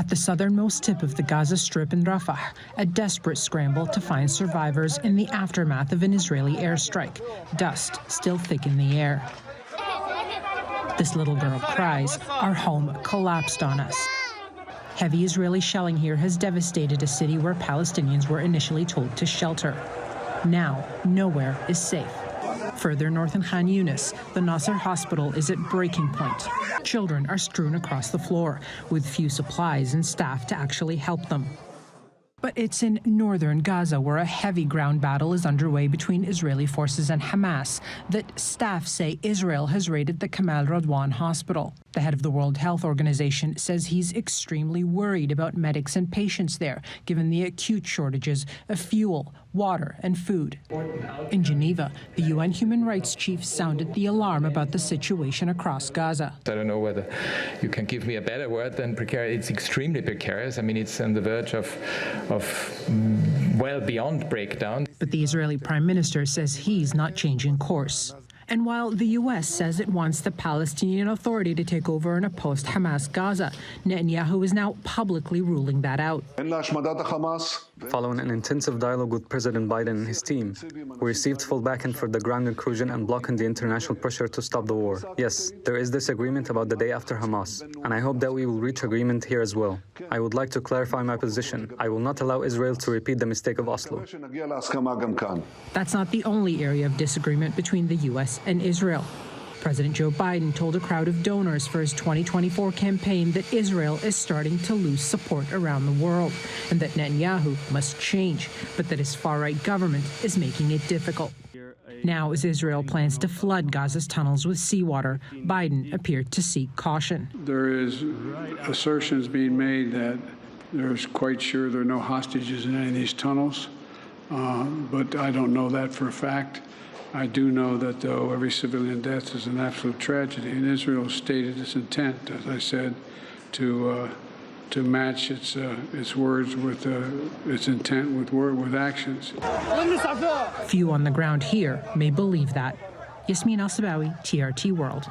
At the southernmost tip of the Gaza Strip in Rafah, a desperate scramble to find survivors in the aftermath of an Israeli airstrike, dust still thick in the air. This little girl cries, "Our home collapsed on us." Heavy Israeli shelling here has devastated a city where Palestinians were initially told to shelter. Now, nowhere is safe. Further north in Khan Yunis, the Nasser hospital is at breaking point. Children are strewn across the floor, with few supplies and staff to actually help them. But it's in northern Gaza where a heavy ground battle is underway between Israeli forces and Hamas that staff say Israel has raided the Kamal Radwan hospital. The head of the World Health Organization says he's extremely worried about medics and patients there, given the acute shortages of fuel, water, and food. In Geneva, the UN human rights chief sounded the alarm about the situation across Gaza. I don't know whether you can give me a better word than precarious. It's extremely precarious. I mean, it's on the verge of well beyond breakdown. But the Israeli prime minister says he's not changing course. And while the U.S. says it wants the Palestinian Authority to take over in a post-Hamas Gaza, Netanyahu is now publicly ruling that out. Following an intensive dialogue with President Biden and his team, we received full backing for the ground incursion and blocking the international pressure to stop the war. Yes, there is disagreement about the day after Hamas, and I hope that we will reach agreement here as well. I would like to clarify my position. I will not allow Israel to repeat the mistake of Oslo. That's not the only area of disagreement between the U.S. and Israel. President Joe Biden told a crowd of donors for his 2024 campaign that Israel is starting to lose support around the world and that Netanyahu must change, but that his far-right government is making it difficult. Now, as Israel plans to flood Gaza's tunnels with seawater, Biden appeared to seek caution. There is assertions being made that there's quite sure there are no hostages in any of these tunnels, but I don't know that for a fact. I do know that, though, every civilian death is an absolute tragedy, and Israel stated its intent, as I said, to match its words with its intent with actions. Few on the ground here may believe that. Yasmine El-Sabawi, TRT World.